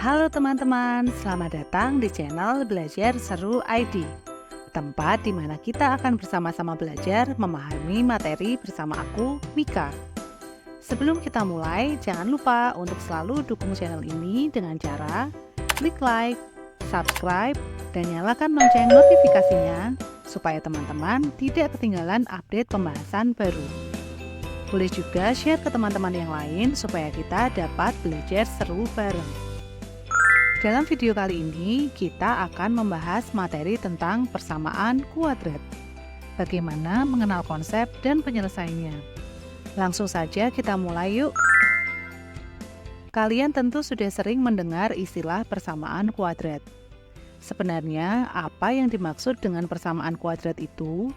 Halo teman-teman, selamat datang di channel Belajar Seru ID, tempat di mana kita akan bersama-sama belajar memahami materi bersama aku, Mika. Sebelum kita mulai, jangan lupa untuk selalu dukung channel ini dengan cara klik like, subscribe, dan nyalakan lonceng notifikasinya supaya teman-teman tidak ketinggalan update pembahasan baru. Boleh juga share ke teman-teman yang lain supaya kita dapat belajar seru bareng. Dalam video kali ini, kita akan membahas materi tentang persamaan kuadrat. Bagaimana mengenal konsep dan penyelesaiannya. Langsung saja kita mulai yuk. Kalian tentu sudah sering mendengar istilah persamaan kuadrat. Sebenarnya, apa yang dimaksud dengan persamaan kuadrat itu?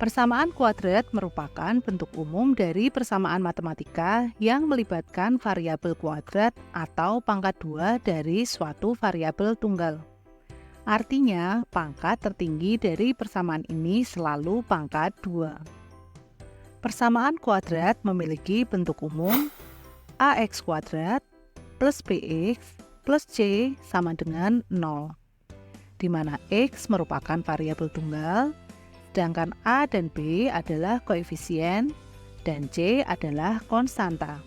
Persamaan kuadrat merupakan bentuk umum dari persamaan matematika yang melibatkan variabel kuadrat atau pangkat 2 dari suatu variabel tunggal. Artinya, pangkat tertinggi dari persamaan ini selalu pangkat 2. Persamaan kuadrat memiliki bentuk umum ax kuadrat plus bx plus c sama dengan 0, di mana x merupakan variabel tunggal, sedangkan A dan B adalah koefisien dan C adalah konstanta.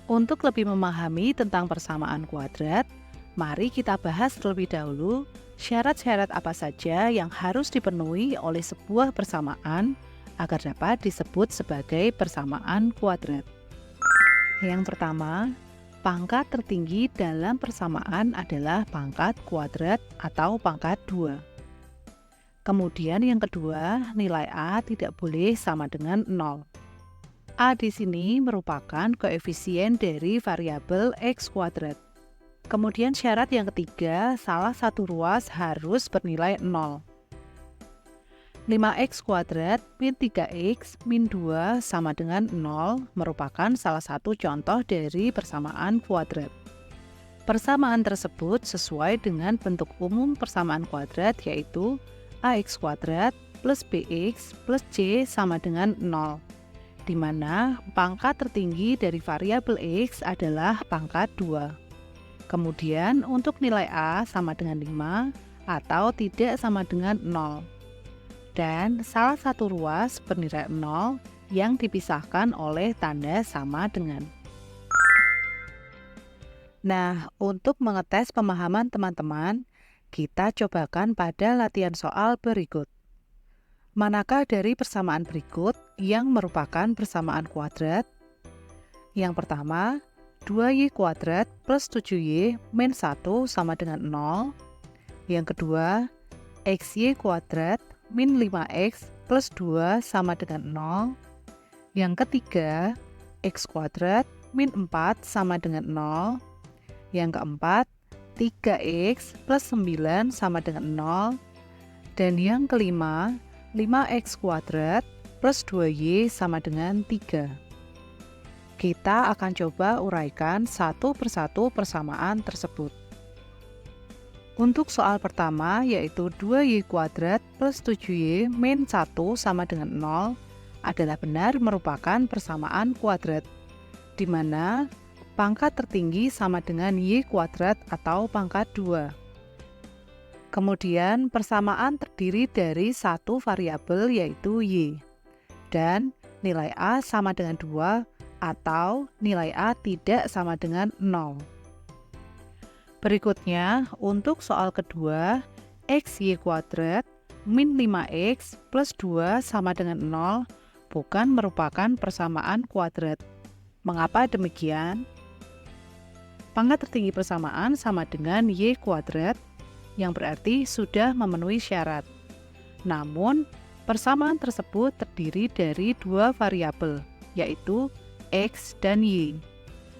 Untuk lebih memahami tentang persamaan kuadrat, mari kita bahas terlebih dahulu syarat-syarat apa saja yang harus dipenuhi oleh sebuah persamaan agar dapat disebut sebagai persamaan kuadrat. Yang pertama, pangkat tertinggi dalam persamaan adalah pangkat kuadrat atau pangkat 2. Kemudian yang kedua, nilai A tidak boleh sama dengan 0. A di sini merupakan koefisien dari variabel x kuadrat. Kemudian syarat yang ketiga, salah satu ruas harus bernilai 0. 5x kuadrat min 3x min 2 sama dengan 0 merupakan salah satu contoh dari persamaan kuadrat. Persamaan tersebut sesuai dengan bentuk umum persamaan kuadrat, yaitu ax kuadrat plus bx plus c sama dengan 0, di mana pangkat tertinggi dari variabel x adalah pangkat 2. Kemudian untuk nilai A sama dengan 5 atau tidak sama dengan 0. Dan salah satu ruas bernilai 0 yang dipisahkan oleh tanda sama dengan. Nah, untuk mengetes pemahaman teman-teman, kita cobakan pada latihan soal berikut. Manakah dari persamaan berikut yang merupakan persamaan kuadrat? Yang pertama, 2y kuadrat plus 7y min 1 sama dengan 0. Yang kedua, xy kuadrat min 5x plus 2 sama dengan 0. Yang ketiga, x kuadrat min 4 sama dengan 0. Yang keempat, 3x plus 9 sama dengan 0. Dan yang kelima, 5x kuadrat plus 2y sama dengan 3. Kita akan coba uraikan satu persatu persamaan tersebut. Untuk soal pertama, yaitu 2y kuadrat plus 7y min 1 sama dengan 0 adalah benar merupakan persamaan kuadrat, di mana pangkat tertinggi sama dengan y kuadrat atau pangkat 2. Kemudian persamaan terdiri dari satu variabel yaitu y, dan nilai A sama dengan 2 atau nilai A tidak sama dengan 0. Berikutnya, untuk soal kedua, xy kuadrat min 5x plus 2 sama dengan 0 bukan merupakan persamaan kuadrat. Mengapa demikian? Pangkat tertinggi persamaan sama dengan y kuadrat, yang berarti sudah memenuhi syarat. Namun, persamaan tersebut terdiri dari dua variabel, yaitu x dan y.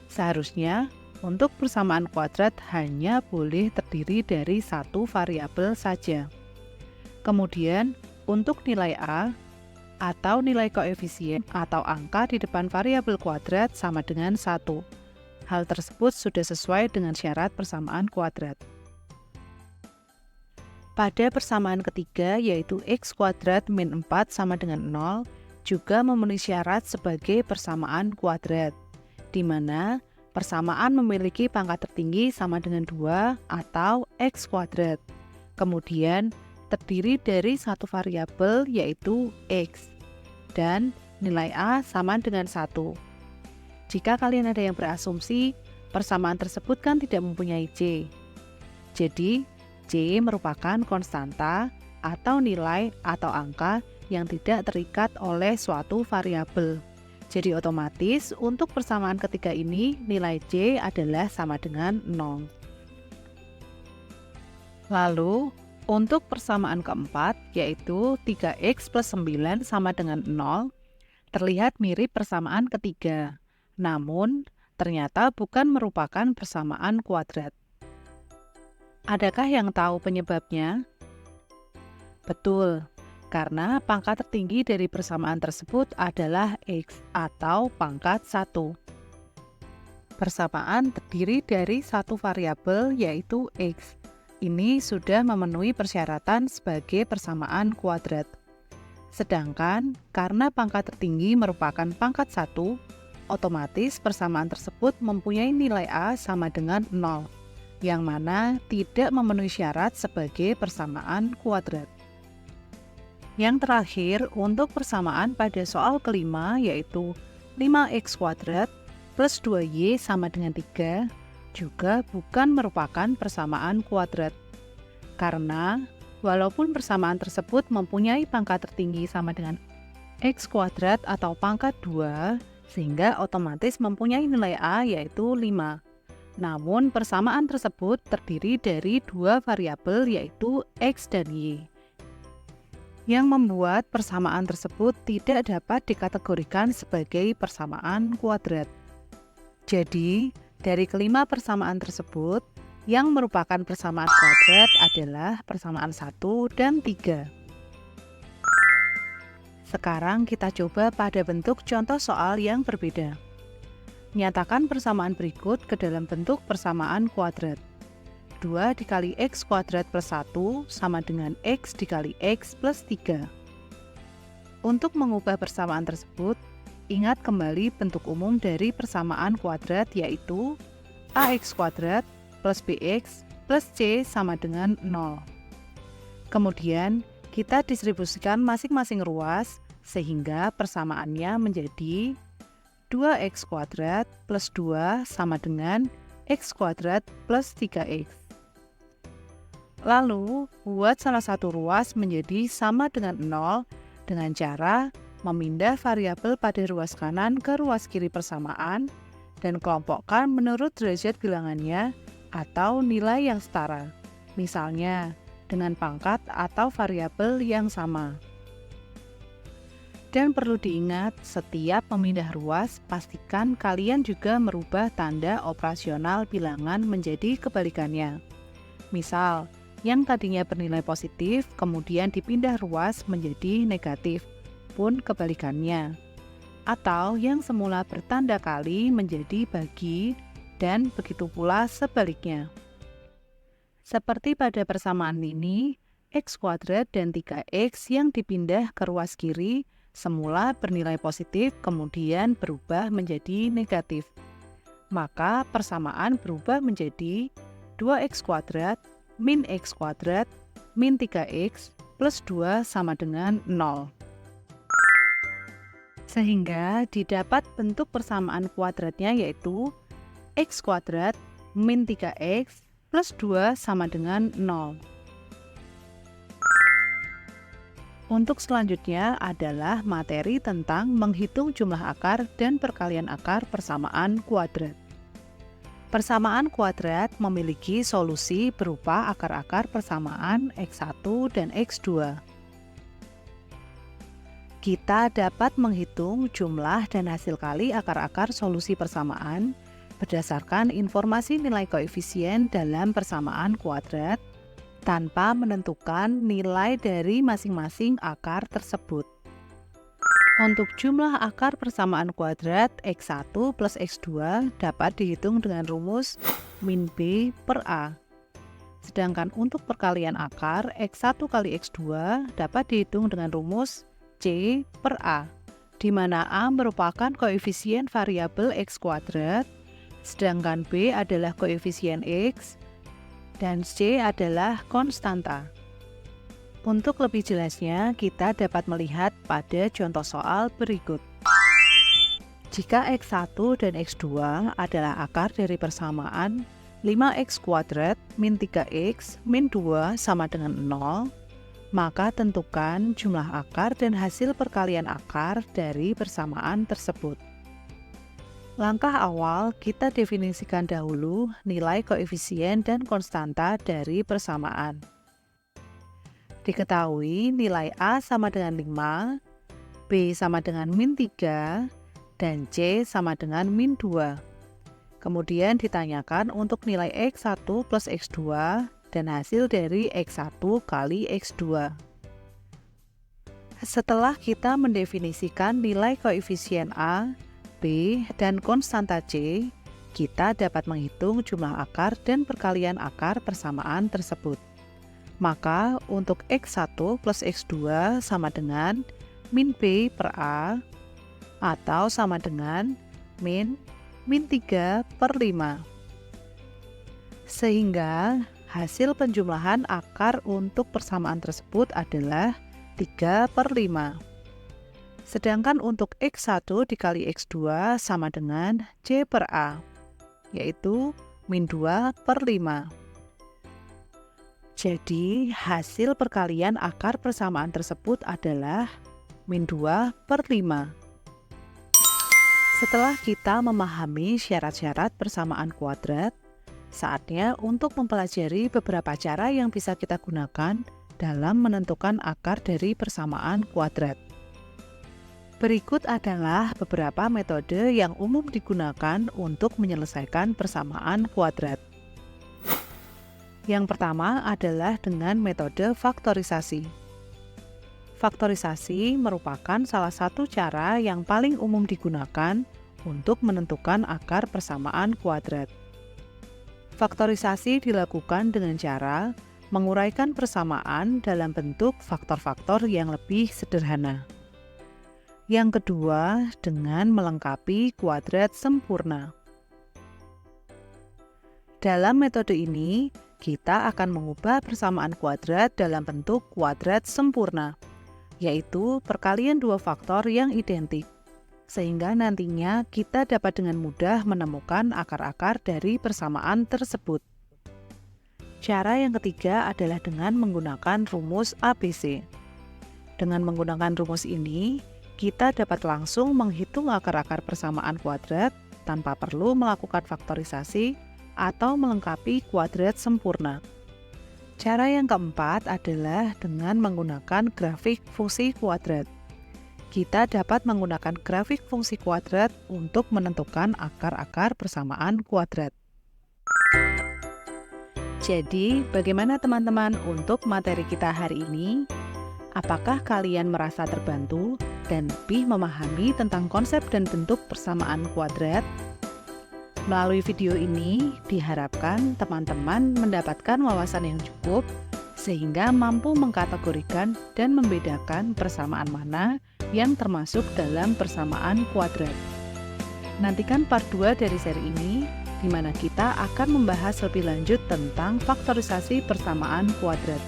Seharusnya, untuk persamaan kuadrat hanya boleh terdiri dari satu variabel saja. Kemudian, untuk nilai A, atau nilai koefisien atau angka di depan variabel kuadrat sama dengan 1. Hal tersebut sudah sesuai dengan syarat persamaan kuadrat. Pada persamaan ketiga, yaitu x kuadrat min 4 sama dengan 0, juga memenuhi syarat sebagai persamaan kuadrat, di mana persamaan memiliki pangkat tertinggi sama dengan 2 atau X kuadrat. Kemudian terdiri dari satu variabel yaitu X, dan nilai A sama dengan 1. Jika kalian ada yang berasumsi, persamaan tersebut kan tidak mempunyai C. Jadi, C merupakan konstanta atau nilai atau angka yang tidak terikat oleh suatu variabel. Jadi otomatis untuk persamaan ketiga ini nilai C adalah sama dengan 0. Lalu untuk persamaan keempat yaitu 3X plus 9 sama dengan 0 terlihat mirip persamaan ketiga, namun ternyata bukan merupakan persamaan kuadrat. Adakah yang tahu penyebabnya? Betul. Karena pangkat tertinggi dari persamaan tersebut adalah X atau pangkat 1. Persamaan terdiri dari satu variabel yaitu X. Ini sudah memenuhi persyaratan sebagai persamaan kuadrat. Sedangkan karena pangkat tertinggi merupakan pangkat 1, otomatis persamaan tersebut mempunyai nilai A sama dengan 0, yang mana tidak memenuhi syarat sebagai persamaan kuadrat. Yang terakhir, untuk persamaan pada soal kelima yaitu 5x kuadrat plus 2y sama dengan 3 juga bukan merupakan persamaan kuadrat. Karena walaupun persamaan tersebut mempunyai pangkat tertinggi sama dengan x kuadrat atau pangkat 2, sehingga otomatis mempunyai nilai A yaitu 5. Namun persamaan tersebut terdiri dari dua variabel yaitu x dan y, yang membuat persamaan tersebut tidak dapat dikategorikan sebagai persamaan kuadrat. Jadi, dari kelima persamaan tersebut, yang merupakan persamaan kuadrat adalah persamaan 1 dan 3. Sekarang kita coba pada bentuk contoh soal yang berbeda. Nyatakan persamaan berikut ke dalam bentuk persamaan kuadrat. 2 dikali x kuadrat plus 1 sama dengan x dikali x plus 3. Untuk mengubah persamaan tersebut, ingat kembali bentuk umum dari persamaan kuadrat yaitu ax kuadrat plus bx plus c sama dengan 0. Kemudian, kita distribusikan masing-masing ruas sehingga persamaannya menjadi 2x kuadrat plus 2 sama dengan x kuadrat plus 3x. Lalu, buat salah satu ruas menjadi sama dengan 0 dengan cara memindah variabel pada ruas kanan ke ruas kiri persamaan dan kelompokkan menurut derajat bilangannya atau nilai yang setara, misalnya dengan pangkat atau variabel yang sama. Dan perlu diingat, setiap memindah ruas, pastikan kalian juga merubah tanda operasional bilangan menjadi kebalikannya. Misal, yang tadinya bernilai positif, kemudian dipindah ruas menjadi negatif, pun kebalikannya. Atau yang semula bertanda kali menjadi bagi, dan begitu pula sebaliknya. Seperti pada persamaan ini, x kuadrat dan 3x yang dipindah ke ruas kiri semula bernilai positif, kemudian berubah menjadi negatif. Maka persamaan berubah menjadi 2x kuadrat min x kuadrat min 3x plus 2 sama dengan 0. Sehingga didapat bentuk persamaan kuadratnya yaitu x kuadrat min 3x plus 2 sama dengan 0. Untuk selanjutnya adalah materi tentang menghitung jumlah akar dan perkalian akar persamaan kuadrat. Persamaan kuadrat memiliki solusi berupa akar-akar persamaan x1 dan x2. Kita dapat menghitung jumlah dan hasil kali akar-akar solusi persamaan berdasarkan informasi nilai koefisien dalam persamaan kuadrat tanpa menentukan nilai dari masing-masing akar tersebut. Untuk jumlah akar persamaan kuadrat x1 plus x2 dapat dihitung dengan rumus min b per a. Sedangkan untuk perkalian akar x1 kali x2 dapat dihitung dengan rumus c per a, di mana a merupakan koefisien variabel x kuadrat sedangkan B adalah koefisien X, dan C adalah konstanta. Untuk lebih jelasnya, kita dapat melihat pada contoh soal berikut. Jika X1 dan X2 adalah akar dari persamaan 5X kuadrat min 3X min 2 sama dengan 0, maka tentukan jumlah akar dan hasil perkalian akar dari persamaan tersebut. Langkah awal, kita definisikan dahulu nilai koefisien dan konstanta dari persamaan. Diketahui nilai A sama dengan 5, B sama dengan min 3, dan C sama dengan min 2. Kemudian ditanyakan untuk nilai X1 plus X2 dan hasil dari X1 kali X2. Setelah kita mendefinisikan nilai koefisien A, B, dan konstanta C, kita dapat menghitung jumlah akar dan perkalian akar persamaan tersebut. Maka untuk X1 plus X2 sama dengan min B per A, atau sama dengan min 3 per 5. Sehingga hasil penjumlahan akar untuk persamaan tersebut adalah 3 per 5. Sedangkan untuk X1 dikali X2 sama dengan C per A, yaitu min 2 per 5. Jadi hasil perkalian akar persamaan tersebut adalah min 2 per 5. Setelah kita memahami syarat-syarat persamaan kuadrat, saatnya untuk mempelajari beberapa cara yang bisa kita gunakan dalam menentukan akar dari persamaan kuadrat. Berikut adalah beberapa metode yang umum digunakan untuk menyelesaikan persamaan kuadrat. Yang pertama adalah dengan metode faktorisasi. Faktorisasi merupakan salah satu cara yang paling umum digunakan untuk menentukan akar persamaan kuadrat. Faktorisasi dilakukan dengan cara menguraikan persamaan dalam bentuk faktor-faktor yang lebih sederhana. Yang kedua, dengan melengkapi kuadrat sempurna. Dalam metode ini, kita akan mengubah persamaan kuadrat dalam bentuk kuadrat sempurna, yaitu perkalian dua faktor yang identik, sehingga nantinya kita dapat dengan mudah menemukan akar-akar dari persamaan tersebut. Cara yang ketiga adalah dengan menggunakan rumus ABC. Dengan menggunakan rumus ini, kita dapat langsung menghitung akar-akar persamaan kuadrat tanpa perlu melakukan faktorisasi atau melengkapi kuadrat sempurna. Cara yang keempat adalah dengan menggunakan grafik fungsi kuadrat. Kita dapat menggunakan grafik fungsi kuadrat untuk menentukan akar-akar persamaan kuadrat. Jadi, bagaimana teman-teman untuk materi kita hari ini? Apakah kalian merasa terbantu dan lebih memahami tentang konsep dan bentuk persamaan kuadrat? Melalui video ini, diharapkan teman-teman mendapatkan wawasan yang cukup sehingga mampu mengkategorikan dan membedakan persamaan mana yang termasuk dalam persamaan kuadrat. Nantikan part 2 dari seri ini, di mana kita akan membahas lebih lanjut tentang faktorisasi persamaan kuadrat.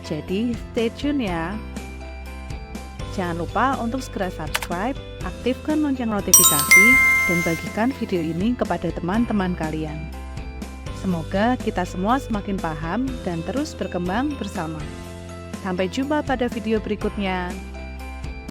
Jadi, stay tune ya! Jangan lupa untuk segera subscribe, aktifkan lonceng notifikasi, dan bagikan video ini kepada teman-teman kalian. Semoga kita semua semakin paham dan terus berkembang bersama. Sampai jumpa pada video berikutnya.